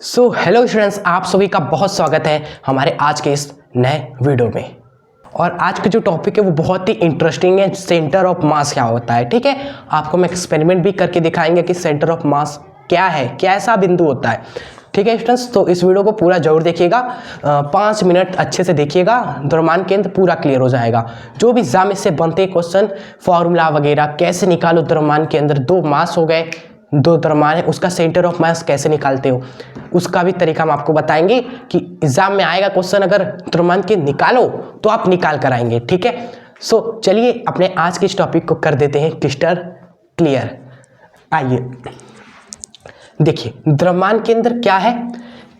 Hello students, आप सभी का बहुत स्वागत है हमारे आज के इस नए वीडियो में। और आज का जो टॉपिक है वो बहुत ही इंटरेस्टिंग है। सेंटर ऑफ मास क्या होता है, ठीक है। आपको मैं एक्सपेरिमेंट भी करके दिखाएंगे कि सेंटर ऑफ मास क्या है, कैसा बिंदु होता है, ठीक है स्टूडेंट्स। तो इस वीडियो को पूरा जरूर देखिएगा, 5 मिनट अच्छे से देखिएगा, द्रव्यमान केंद्र पूरा क्लियर हो जाएगा। जो भी एग्जाम इससे बनते क्वेश्चन, फॉर्मूला वगैरह कैसे निकालो द्रव्यमान केंद्र, दो मास हो गए, दो द्रव्यमान है, उसका सेंटर ऑफ मास कैसे निकालते हो, उसका भी तरीका हम आपको बताएंगे कि एग्जाम में आएगा क्वेश्चन, अगर द्रव्यमान के निकालो तो आप निकाल कर आएंगे, ठीक है। चलिए अपने आज के इस टॉपिक को कर देते हैं क्रिस्टल क्लियर। आइए देखिए, द्रव्यमान केंद्र क्या है?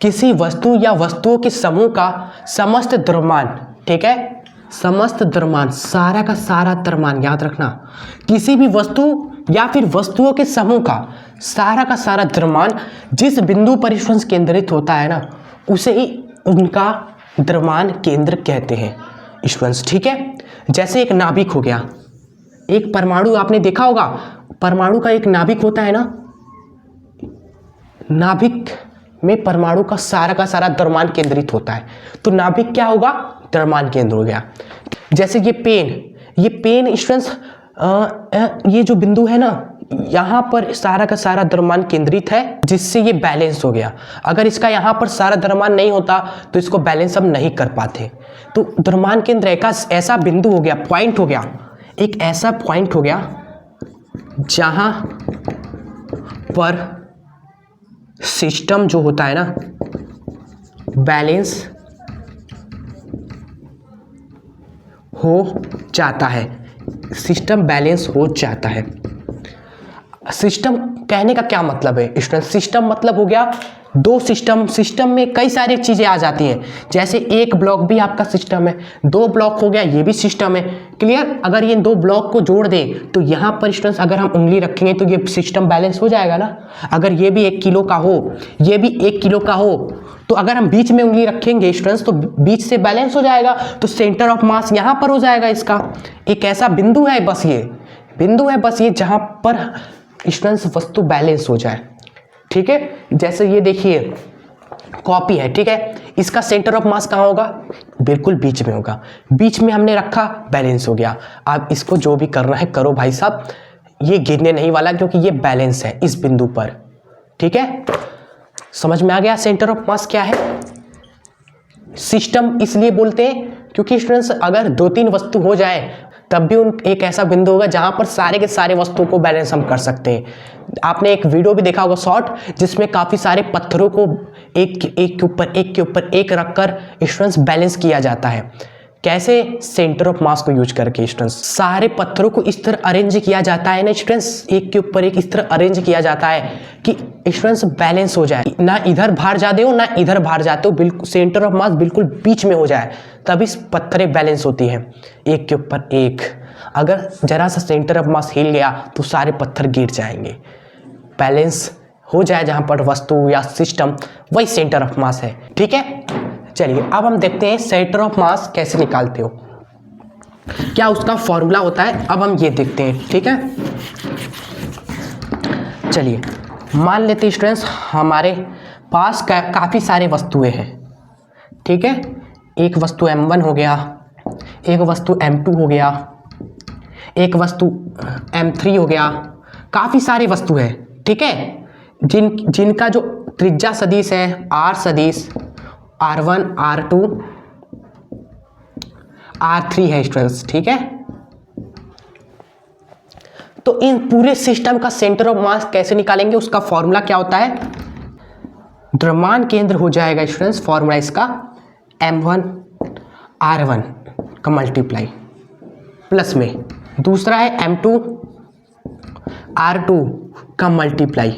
किसी वस्तु या वस्तुओं के समूह का समस्त द्रव्यमान, ठीक है, समस्त द्रव्यमान, सारा का सारा द्रव्यमान, याद रखना, किसी भी वस्तु या फिर वस्तुओं के समूह का सारा का सारा द्रव्यमान जिस बिंदु पर स्टूडेंट्स केंद्रित होता है ना, उसे ही उनका द्रव्यमान केंद्र कहते हैं स्टूडेंट्स, ठीक है। जैसे एक नाभिक हो गया, एक परमाणु, आपने देखा होगा परमाणु का एक नाभिक होता है ना, नाभिक में परमाणु का सारा द्रव्यमान केंद्रित होता है, तो नाभिक क्या होगा? द्रव्यमान केंद्र हो गया। जैसे ये पेन स्टूडेंट्स, ये जो बिंदु है ना, यहाँ पर सारा का सारा द्रव्यमान केंद्रित है, जिससे ये बैलेंस हो गया। अगर इसका यहाँ पर सारा द्रव्यमान नहीं होता तो इसको बैलेंस हम नहीं कर पाते। तो द्रव्यमान केंद्र एक ऐसा बिंदु हो गया, पॉइंट हो गया, एक ऐसा पॉइंट हो गया जहाँ पर सिस्टम जो होता है ना, बैलेंस हो जाता है, सिस्टम बैलेंस हो जाता है। सिस्टम कहने का क्या मतलब है स्टूडेंट? सिस्टम मतलब हो गया दो सिस्टम में कई सारी चीजें आ जाती हैं। जैसे एक ब्लॉक भी आपका सिस्टम है, दो ब्लॉक हो गया, ये भी सिस्टम है, क्लियर। अगर ये दो ब्लॉक को जोड़ दे तो यहाँ पर स्टूडेंट्स अगर हम उंगली रखेंगे तो ये सिस्टम बैलेंस हो जाएगा ना। अगर ये भी 1 किलो का हो, ये भी 1 किलो का हो, तो अगर हम बीच में उंगली रखेंगे स्टूडेंट्स तो बीच से बैलेंस हो जाएगा, तो सेंटर ऑफ मास यहाँ पर हो जाएगा। इसका एक ऐसा बिंदु है, बस ये बिंदु है, बस ये जहाँ पर स्टूडेंट्स वस्तु बैलेंस हो जाए, ठीक है। जैसे ये देखिए कॉपी है, ठीक है, इसका सेंटर ऑफ मास कहाँ होगा? बिल्कुल बीच में होगा, बीच में हमने रखा, बैलेंस हो गया। आप इसको जो भी करना है करो भाई साहब, ये गिरने नहीं वाला क्योंकि ये बैलेंस है इस बिंदु पर, ठीक है। समझ में आ गया सेंटर ऑफ मास क्या है? सिस्टम इसलिए बोलते हैं क्योंकि स्टूडेंट्स अगर 2-3 वस्तु हो जाए तब भी एक ऐसा बिंदु होगा जहां पर सारे के सारे वस्तुओं को बैलेंस हम कर सकते हैं। आपने एक वीडियो भी देखा होगा शॉर्ट, जिसमें काफी सारे पत्थरों को एक के ऊपर एक रखकर स्टूडेंट्स बैलेंस किया जाता है। कैसे? सेंटर ऑफ मास को यूज करके स्टूडेंट्स सारे पत्थरों को इस तरह अरेंज किया जाता है ना स्टूडेंट्स, एक के ऊपर एक इस तरह अरेंज किया जाता है कि स्टूडेंट्स बैलेंस हो जाए, ना इधर भार जाते हो ना इधर भार जाते हो, बिल्कुल सेंटर ऑफ मास बिल्कुल बीच में हो जाए, तभी पत्थरें बैलेंस होती हैं एक के ऊपर एक। अगर जरा सा सेंटर ऑफ मास हिल गया तो सारे पत्थर गिर जाएंगे। बैलेंस हो जाए जहां पर वस्तु या सिस्टम, वही सेंटर ऑफ मास है, ठीक है। चलिए अब हम देखते हैं सेंटर ऑफ मास कैसे निकालते हो, क्या उसका फॉर्मूला होता है, अब हम ये देखते हैं, ठीक है। चलिए मान लेते हैं स्टूडेंट्स हमारे पास काफ़ी सारे वस्तुएं हैं, ठीक है। एक वस्तु M1 हो गया, एक वस्तु M2 हो गया, एक वस्तु M3 हो गया, काफ़ी सारी वस्तु है, ठीक है, जिनका जो त्रिज्या सदिश है R सदिश, R1 R2 R3 है स्टूडेंट्स, ठीक है। तो इन पूरे सिस्टम का सेंटर ऑफ मास कैसे निकालेंगे, उसका फॉर्मूला क्या होता है? द्रव्यमान केंद्र हो जाएगा स्टूडेंट्स, फॉर्मूला इसका M1 R1 का मल्टीप्लाई प्लस में दूसरा है M2 R2 का मल्टीप्लाई,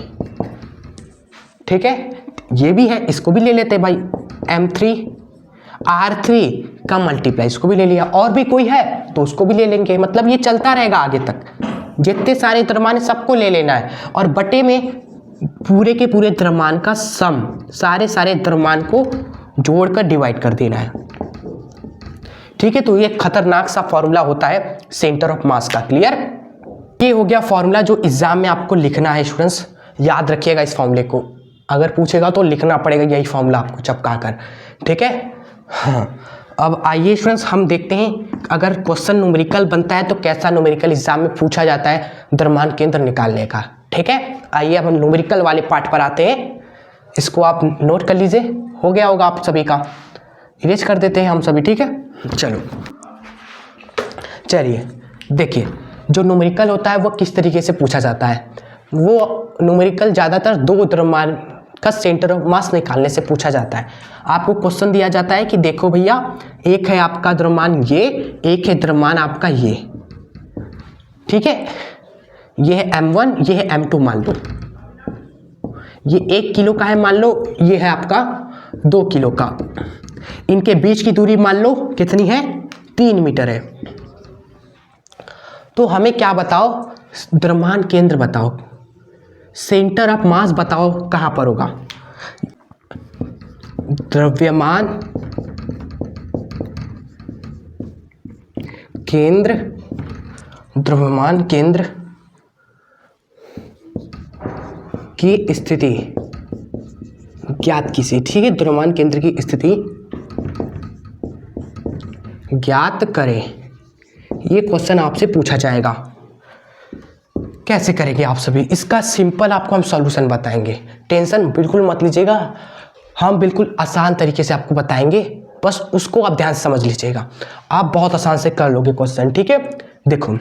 ठीक है। ये भी है, इसको भी ले लेते भाई, M3 R3 का मल्टीप्लाई, इसको भी ले लिया, और भी कोई है तो उसको भी ले लेंगे, मतलब ये चलता रहेगा आगे तक, जितने सारे द्रव्यमान सबको ले लेना है, और बटे में पूरे के पूरे द्रव्यमान का सम, सारे द्रव्यमान को जोड़कर डिवाइड कर देना है, ठीक है। तो ये खतरनाक सा फॉर्मूला होता है सेंटर ऑफ मास का, क्लियर। ये हो गया फॉर्मूला जो एग्जाम में आपको लिखना है स्टूडेंट्स, याद रखिएगा इस फॉर्मूले को, अगर पूछेगा तो लिखना पड़ेगा यही फॉर्मूला आपको चिपका कर, ठीक है। हाँ, अब आइए स्टूडेंट्स हम देखते हैं अगर क्वेश्चन न्यूमेरिकल बनता है तो कैसा न्यूमेरिकल एग्जाम में पूछा जाता है द्रव्यमान केंद्र निकालने का, ठीक है। आइए अब हम न्यूमेरिकल वाले पार्ट पर आते हैं, इसको आप नोट कर लीजिए, हो गया होगा आप सभी का, इरेज कर देते हैं हम सभी, ठीक है। चलिए देखिए जो न्यूमेरिकल होता है वो किस तरीके से पूछा जाता है। वो न्यूमेरिकल ज़्यादातर दो द्रव्यमान का सेंटर ऑफ मास निकालने से पूछा जाता है। आपको क्वेश्चन दिया जाता है कि देखो भैया, एक है आपका द्रव्यमान ये, एक है द्रव्यमान आपका ये, ठीक है। ये है m1, ये है m2 मान लो, ये 1 किलो का है मान लो, ये है आपका 2 किलो का। इनके बीच की दूरी मान लो कितनी है, 3 मीटर है। तो हमें क्या बताओ, द्रव्यमान केंद्र बताओ, सेंटर ऑफ मास बताओ कहाँ पर होगा। द्रव्यमान केंद्र, द्रव्यमान केंद्र की स्थिति ज्ञात कीजिए, ठीक है। द्रव्यमान केंद्र की स्थिति ज्ञात करें, ये क्वेश्चन आपसे पूछा जाएगा। कैसे करेंगे आप सभी, इसका सिंपल आपको हम सॉल्यूशन बताएंगे, टेंशन बिल्कुल मत लीजिएगा, हम बिल्कुल आसान तरीके से आपको बताएंगे, बस उसको आप ध्यान से समझ लीजिएगा, आप बहुत आसान से कर लोगे क्वेश्चन, ठीक है। देखो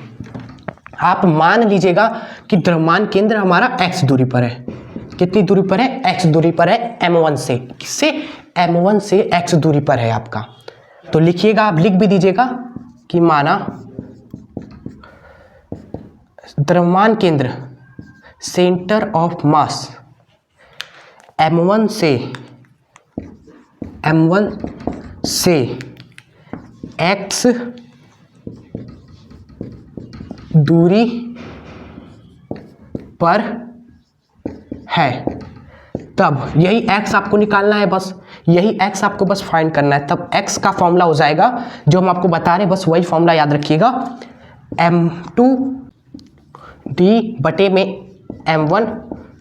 आप मान लीजिएगा कि द्रव्यमान केंद्र हमारा x दूरी पर है, कितनी दूरी पर है, x दूरी पर है m1 से, किससे, m1 से x दूरी पर है आपका। तो लिखिएगा, आप लिख भी दीजिएगा कि माना द्रव्यमान केंद्र सेंटर ऑफ मास m1 से x दूरी पर है, तब यही x आपको निकालना है, बस यही x आपको बस फाइंड करना है। तब x का फॉर्मूला हो जाएगा जो हम आपको बता रहे हैं, बस वही फॉर्मूला याद रखिएगा, m2 d बटे में m1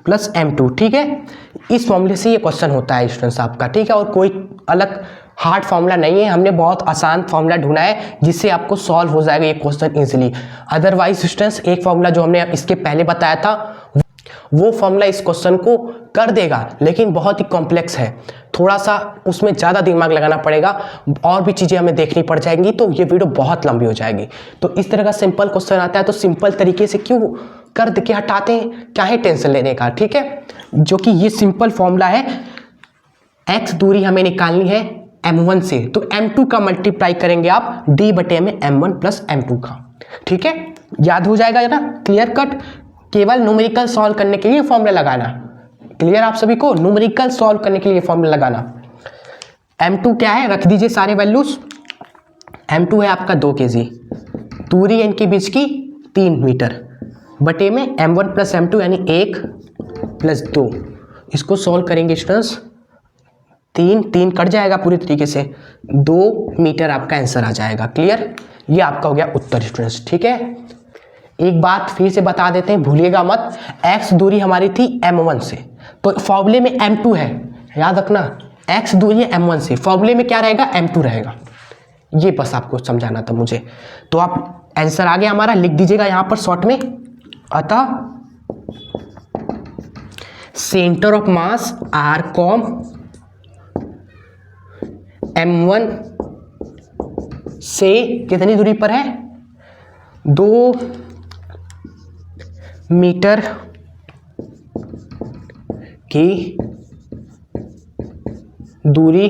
प्लस m2, ठीक है। इस फॉर्मूले से ये क्वेश्चन होता है स्टूडेंट्स आपका, ठीक है। और कोई अलग हार्ड फॉर्मूला नहीं है, हमने बहुत आसान फॉर्मूला ढूंढा है जिससे आपको सॉल्व हो जाएगा ये क्वेश्चन इजीली। अदरवाइज स्टूडेंट्स एक फॉर्मूला जो हमने इसके पहले बताया था वो फॉर्मूला इस क्वेश्चन को कर देगा, लेकिन बहुत ही कॉम्प्लेक्स है, थोड़ा सा उसमें ज़्यादा दिमाग लगाना पड़ेगा, और भी चीज़ें हमें देखनी पड़ जाएंगी, तो ये वीडियो बहुत लंबी हो जाएगी। तो इस तरह का सिंपल क्वेश्चन आता है तो सिंपल तरीके से क्यों कर दे के हटाते हैं, क्या है टेंशन लेने का, ठीक है। जो कि ये सिंपल फॉर्मूला है, x दूरी हमें निकालनी है m1 से, तो m2 का मल्टीप्लाई करेंगे आप d बटे में m1 प्लस m2 का, ठीक है। याद हो जाएगा ना, क्लियर कट। केवल न्यूमेरिकल सॉल्व करने के लिए फॉर्मूला लगाना, क्लियर आप सभी को, न्यूमेरिकल सॉल्व करने के लिए फॉर्मूला लगाना। m2 क्या है, रख दीजिए सारे वैल्यूज। m2 है आपका 2 kg, दूरी है इनके बीच की 3 मीटर, बटे में m1 प्लस m2 यानी 1 प्लस 2, इसको सॉल्व करेंगे स्टूडेंट्स, 3 कट जाएगा पूरी तरीके से, 2 मीटर आपका आंसर आ जाएगा, क्लियर। ये आपका हो गया उत्तर स्टूडेंट्स, ठीक है। एक बात फिर से बता देते हैं, भूलिएगा मत, x दूरी हमारी थी m1 से, तो फॉर्मूले में m2 है, याद रखना, x दूरी है m1 से, फॉर्मूले में क्या रहेगा, m2 रहेगा, ये बस आपको समझाना था मुझे। तो आप आंसर आ गया हमारा, लिख दीजिएगा यहाँ पर शॉर्ट में। अतः centre of mass r COM m1 से कितनी दूरी पर है, 2 मीटर की दूरी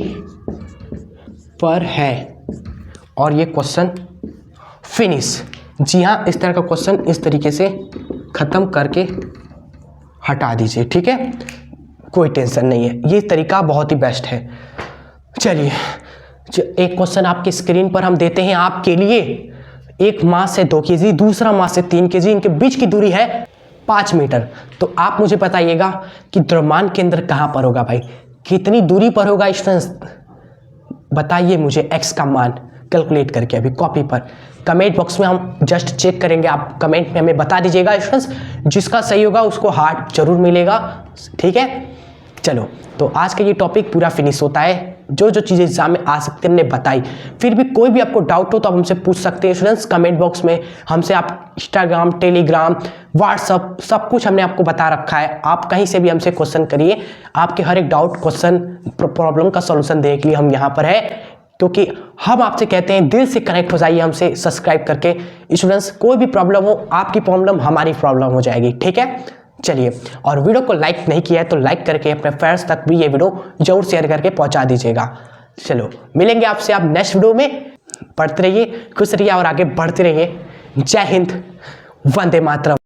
पर है, और ये क्वेश्चन फिनिश। जी हाँ, इस तरह का क्वेश्चन इस तरीके से ख़त्म करके हटा दीजिए, ठीक है, कोई टेंशन नहीं है, ये तरीका बहुत ही बेस्ट है। चलिए एक क्वेश्चन आपकी स्क्रीन पर हम देते हैं आपके लिए, एक मास है 2 kg, दूसरा मास है 3 kg, इनके बीच की दूरी है 5 मीटर। तो आप मुझे बताइएगा कि द्रव्यमान केंद्र कहाँ पर होगा भाई, कितनी दूरी पर होगा स्टूडेंट्स, बताइए मुझे x का मान कैलकुलेट करके अभी कॉपी पर। कमेंट बॉक्स में हम जस्ट चेक करेंगे, आप कमेंट में हमें बता दीजिएगा स्टूडेंट्स, जिसका सही होगा उसको हार्ट जरूर मिलेगा, ठीक है। चलो, तो आज का ये टॉपिक पूरा फिनिश होता है। जो जो चीज़ें एग्जाम में आ सकती हैं हमने बताई। फिर भी कोई भी आपको डाउट हो तो आप हमसे पूछ सकते हैं स्टूडेंट्स कमेंट बॉक्स में। हमसे आप इंस्टाग्राम, टेलीग्राम, व्हाट्सअप सब कुछ हमने आपको बता रखा है। आप कहीं से भी हमसे क्वेश्चन करिए, आपके हर एक डाउट, क्वेश्चन, प्रॉब्लम का सॉल्यूशन देने के लिए हम यहाँ पर है। क्योंकि हम आपसे कहते हैं दिल से कनेक्ट हो जाइए हमसे सब्सक्राइब करके। स्टूडेंट्स कोई भी प्रॉब्लम हो, आपकी प्रॉब्लम हमारी प्रॉब्लम हो जाएगी, ठीक है। चलिए, और वीडियो को लाइक नहीं किया है तो लाइक करके अपने फ्रेंड्स तक भी ये वीडियो जरूर शेयर करके पहुंचा दीजिएगा। चलो, मिलेंगे आपसे आप नेक्स्ट वीडियो में। पढ़ते रहिए, खुश रहिए और आगे बढ़ते रहिए। जय हिंद, वंदे मातरम।